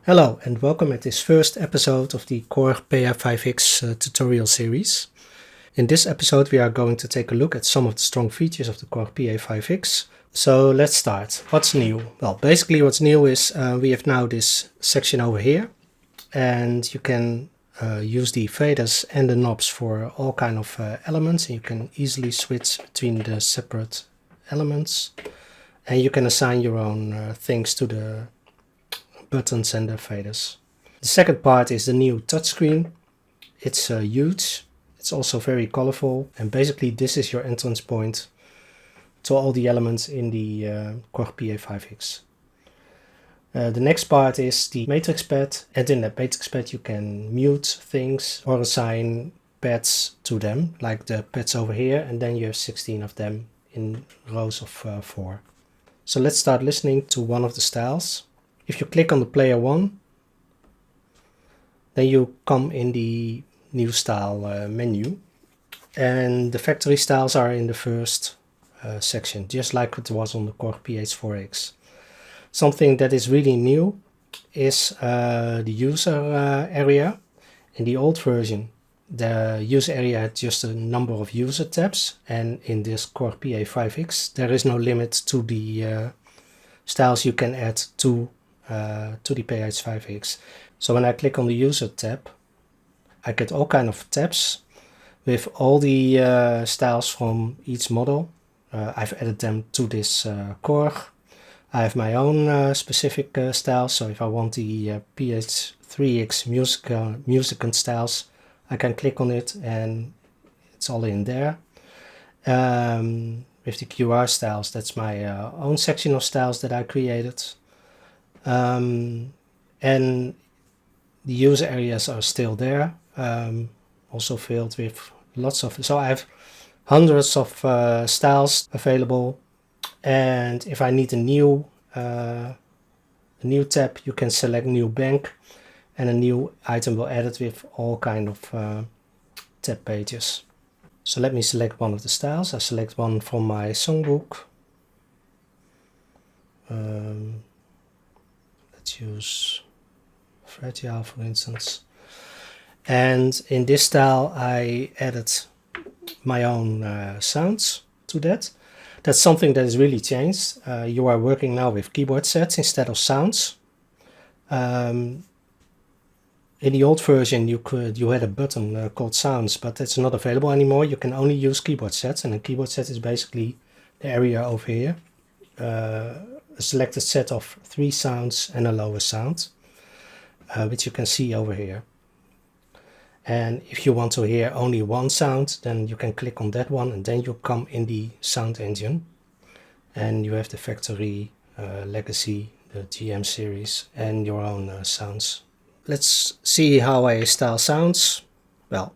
Hello and welcome at this first episode of the Korg Pa5X tutorial series. In this episode we are going to take a look at some of the strong features of the Korg Pa5X. So let's start. What's new? Well, basically what's new is we have now this section over here, and you can use the faders and the knobs for all kind of elements, and you can easily switch between the separate elements, and you can assign your own things to the buttons and the faders. The second part is the new touchscreen. It's huge, it's also very colorful, and basically this is your entrance point to all the elements in the Korg Pa5X. The next part is the matrix pad, and in that matrix pad you can mute things or assign pads to them, like the pads over here, and then you have 16 of them in rows of 4. So let's start listening to one of the styles. If you click on the player 1, then you come in the new style menu, and the factory styles are in the first section, just like it was on the Korg Pa5X. Something that is really new is the user area. In the old version, the user area had just a number of user tabs, and in this Korg Pa5X there is no limit to the styles you can add to the Pa5X. So when I click on the user tab, I get all kind of tabs with all the styles from each model. I've added them to this Korg. I have my own specific styles, so if I want the Pa3X Musicant styles, I can click on it and it's all in there. With the QR styles, that's my own section of styles that I created. And the user areas are still there, also filled with lots of, so I have hundreds of styles available, and if I need a new tab, you can select new bank and a new item will add it with all kind of tab pages. So let me select one of the styles. I select one from my songbook. Let's use Fragile, for instance. And in this style I added my own sounds to that. That's something that is really changed. You are working now with keyboard sets instead of sounds. In the old version you had a button called sounds, but that's not available anymore. You can only use keyboard sets, and a keyboard set is basically the area over here. A selected set of 3 sounds and a lower sound, which you can see over here. And if you want to hear only one sound, then you can click on that one, and then you come in the sound engine, and you have the factory, legacy, the GM series, and your own sounds. Let's see how a style sounds. Well,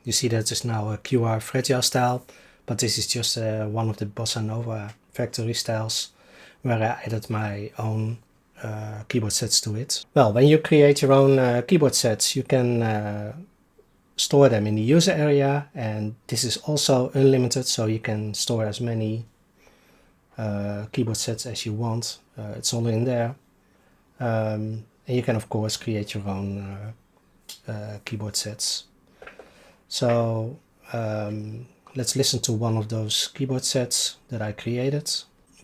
you see that is now a QR Fragile style, but this is just one of the Bossa Nova factory styles, where I added my own keyboard sets to it. Well, when you create your own keyboard sets, you can store them in the user area, and this is also unlimited, so you can store as many keyboard sets as you want. It's all in there. And you can of course create your own keyboard sets. So let's listen to one of those keyboard sets that I created.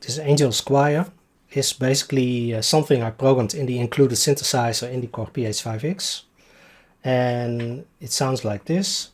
This Angel Squire is basically something I programmed in the included synthesizer in the Korg Pa5X, and it sounds like this.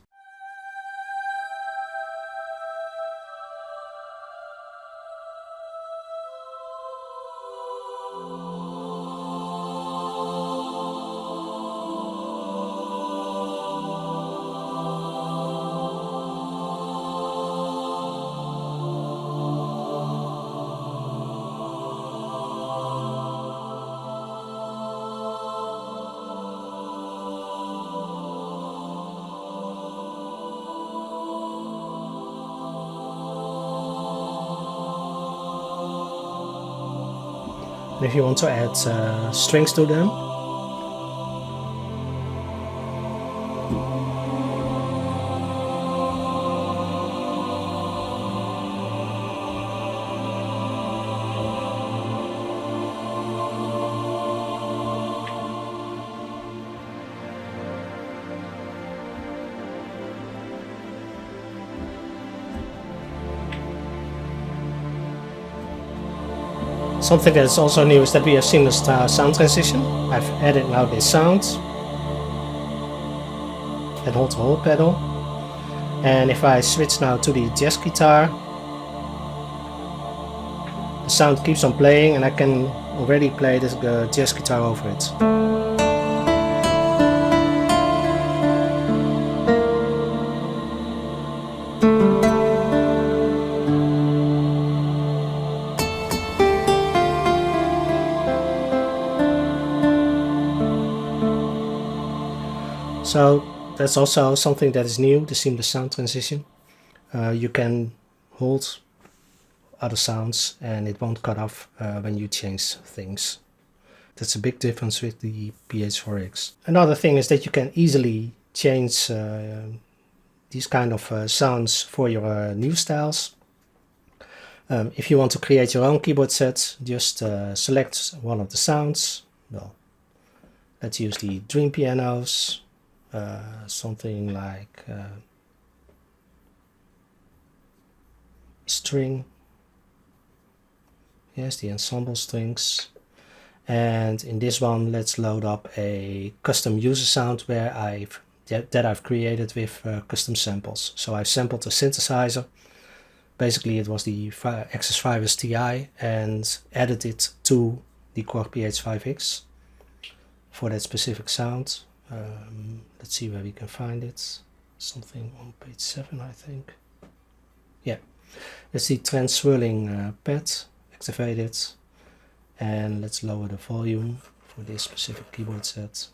And if you want to add strings to them, something that is also new is that we have seamless sound transition. I've added now this sound and hold the hold pedal. And if I switch now to the jazz guitar, the sound keeps on playing and I can already play this jazz guitar over it. So that's also something that is new, the seamless sound transition. You can hold other sounds and it won't cut off when you change things. That's a big difference with the PH4X. Another thing is that you can easily change these kind of sounds for your new styles. If you want to create your own keyboard set, just select one of the sounds. Well, let's use the Dream Pianos. Something like string. Yes, the ensemble strings. And in this one, let's load up a custom user sound where I've created with custom samples. So I've sampled a synthesizer. Basically, it was the XS5 Ti, and added it to the Korg Pa5X for that specific sound. Let's see where we can find it. Something on page 7, I think. Yeah, let's see, trend swirling pad, activate it, and let's lower the volume for this specific keyboard set.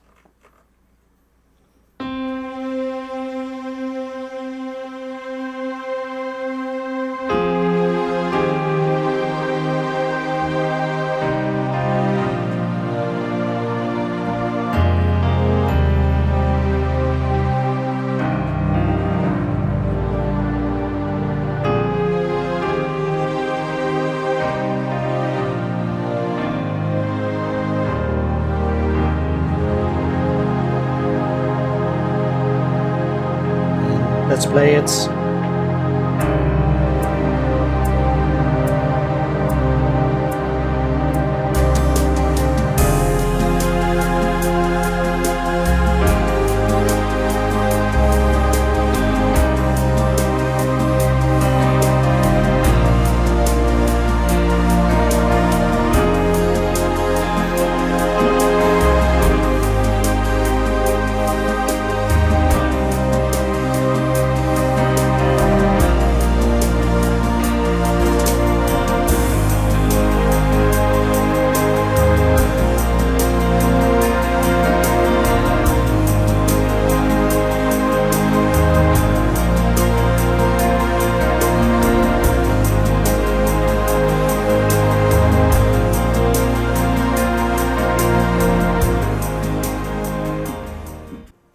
Let's play it.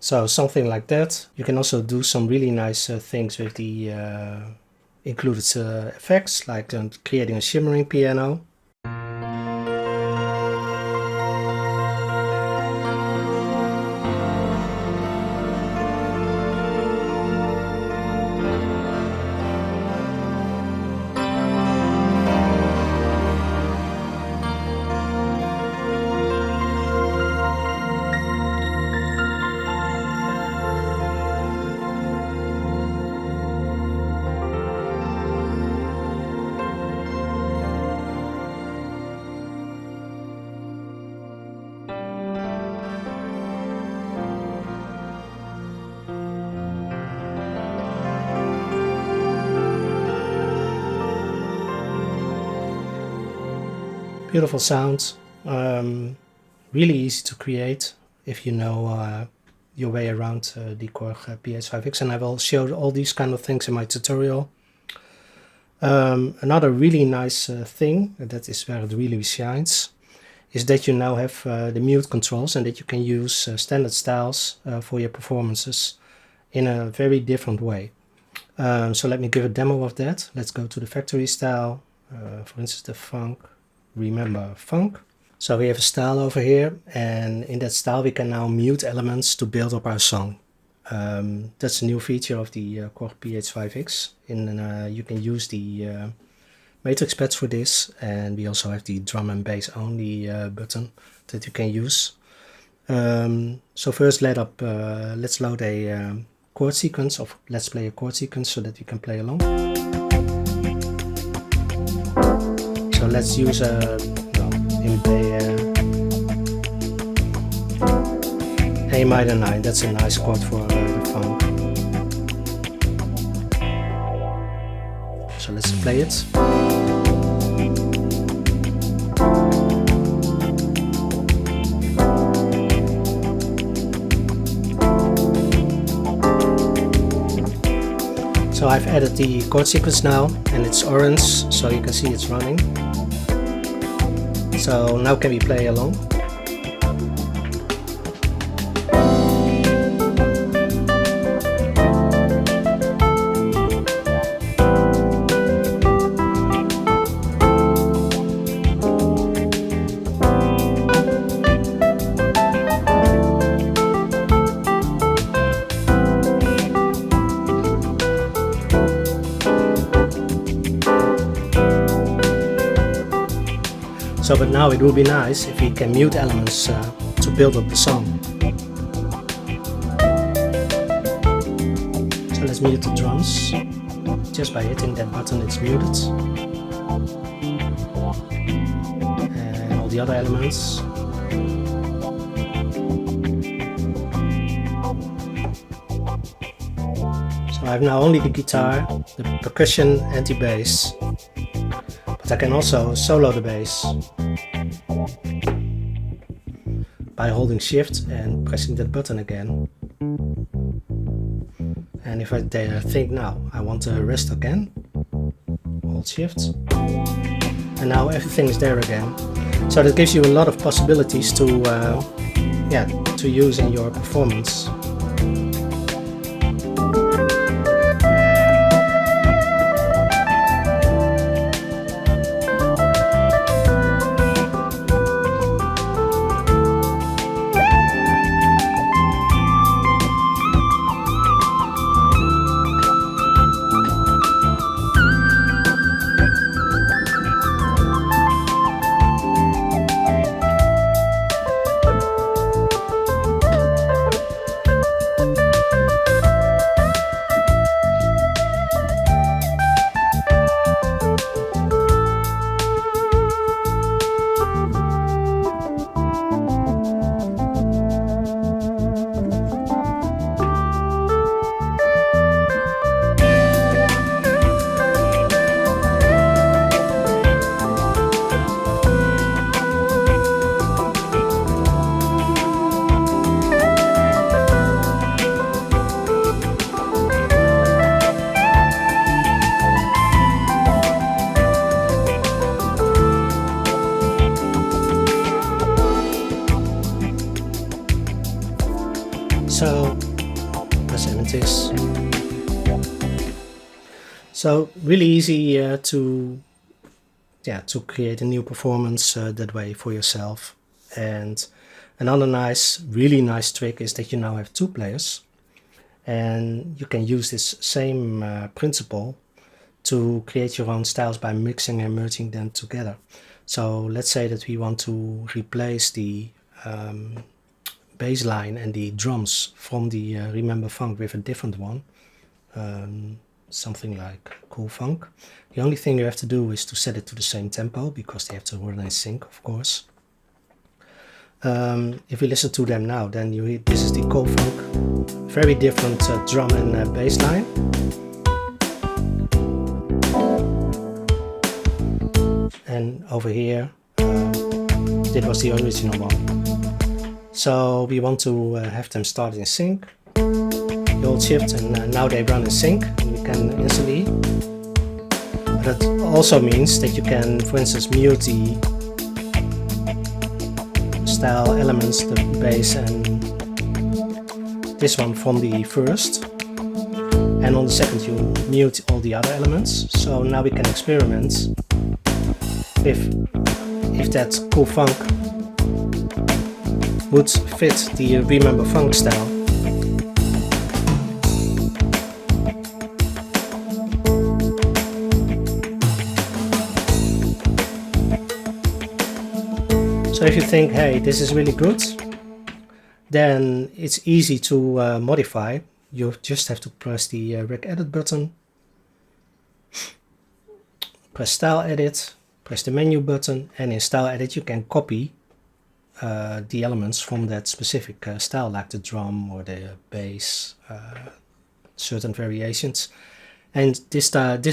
So something like that. You can also do some really nice things with the included effects, like creating a shimmering piano. Beautiful sound, really easy to create if you know your way around the Korg Pa5X, and I will show all these kind of things in my tutorial. Another really nice thing, that is where it really shines, is that you now have the mute controls and that you can use standard styles for your performances in a very different way. So let me give a demo of that. Let's go to the factory style, for instance the funk. Remember funk. So we have a style over here, and in that style we can now mute elements to build up our song. That's a new feature of the Korg Pa5X. You can use the matrix pads for this, and we also have the drum and bass only button that you can use. So first let's load a chord sequence, or let's play a chord sequence so that you can play along. So let's use A minor 9, that's a nice chord for the funk. So let's play it. So I've added the chord sequence now, and it's orange, so you can see it's running. So now can we play along? So, but now it would be nice if we can mute elements to build up the song. So let's mute the drums. Just by hitting that button it's muted. And all the other elements. So I have now only the guitar, the percussion and the bass. But I can also solo the bass by holding shift and pressing that button again. And if I think now I want to rest again, hold shift, and now everything is there again. So that gives you a lot of possibilities to use in your performance. So press Entities. So really easy to create a new performance that way for yourself. And another really nice trick is that you now have 2 players, and you can use this same principle to create your own styles by mixing and merging them together. So let's say that we want to replace the bass line and the drums from the Remember Funk with a different one, something like Cool Funk. The only thing you have to do is to set it to the same tempo, because they have to run in sync, of course. If we listen to them now, then you hear this is the Cool Funk, very different drum and bass line. And over here, this was the original one. So we want to have them start in sync. You hold shift and now they run in sync, and you can instantly. But that also means that you can, for instance, mute the style elements, the bass and this one from the first. And on the second you mute all the other elements. So now we can experiment if that Cool Funk would fit the Remember Funk style. So if you think, hey, this is really good, then it's easy to modify. You just have to press the Rec Edit button, press Style Edit, press the Menu button, and in Style Edit you can copy the elements from that specific style, like the drum or the bass, certain variations. And this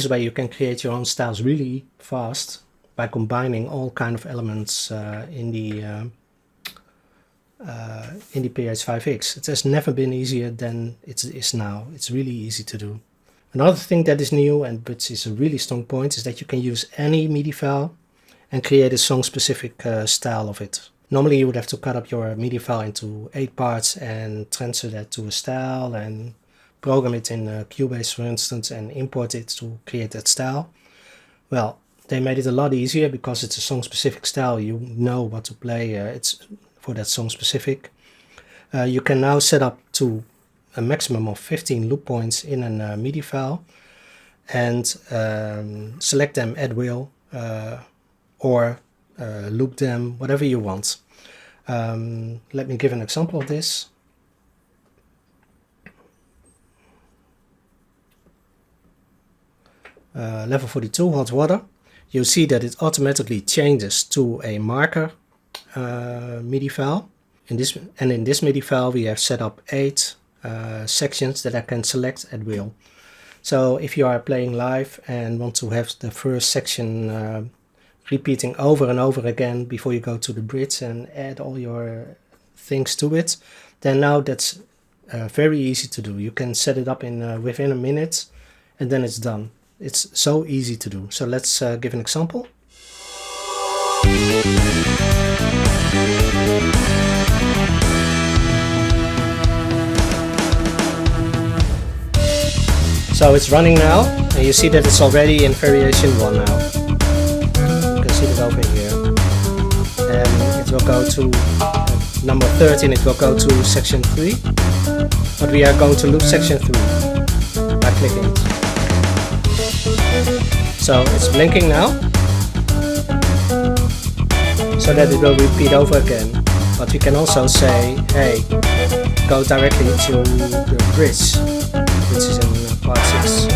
way you can create your own styles really fast by combining all kind of elements in the PH5X. It has never been easier than it is now. It's really easy to do. Another thing that is new, and which is a really strong point, is that you can use any MIDI file and create a song-specific style of it. Normally you would have to cut up your MIDI file into 8 parts and transfer that to a style and program it in Cubase, for instance, and import it to create that style. Well, they made it a lot easier because it's a song-specific style. You know what to play. It's for that song-specific. You can now set up to a maximum of 15 loop points in a MIDI file and select them at will or loop them, whatever you want. Let me give an example of this. Level 42, hot water. You'll see that it automatically changes to a marker MIDI file. In this MIDI file we have set up 8 sections that I can select at will. So if you are playing live and want to have the first section repeating over and over again before you go to the bridge and add all your things to it, then now that's very easy to do. You can set it up in within a minute and then it's done. It's so easy to do. So let's give an example. So it's running now, and you see that it's already in variation 1 now. You can see it over here. And it will go to number 13, it will go to section 3. But we are going to loop section 3 by clicking it. So it's blinking now, so that it will repeat over again. But we can also say, hey, go directly to the bridge, which is in part 6.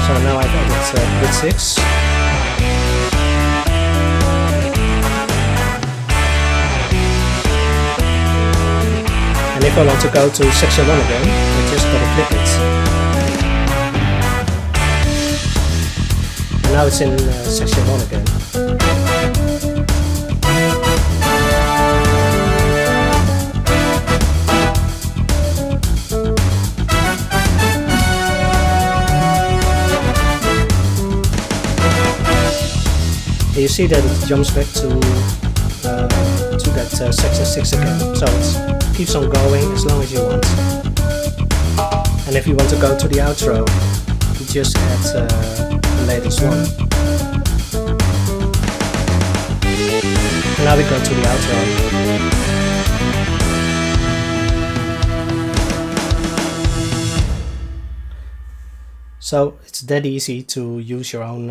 So now I've added bridge 6. And if I want to go to section 1 again, I just double click it. And now it's in section 1 again. And you see that it jumps back to that section 6 again. So it keeps on going as long as you want. And if you want to go to the outro, you just add the latest one. And now we go to the outro. So it's that easy to use your own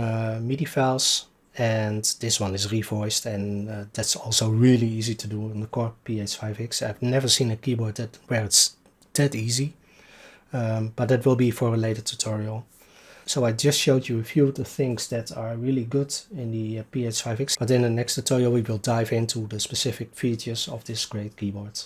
MIDI files, and this one is revoiced, and that's also really easy to do on the Korg Pa5X. I've never seen a keyboard where it's that easy, but that will be for a later tutorial. So I just showed you a few of the things that are really good in the Pa5X, but in the next tutorial we will dive into the specific features of this great keyboard.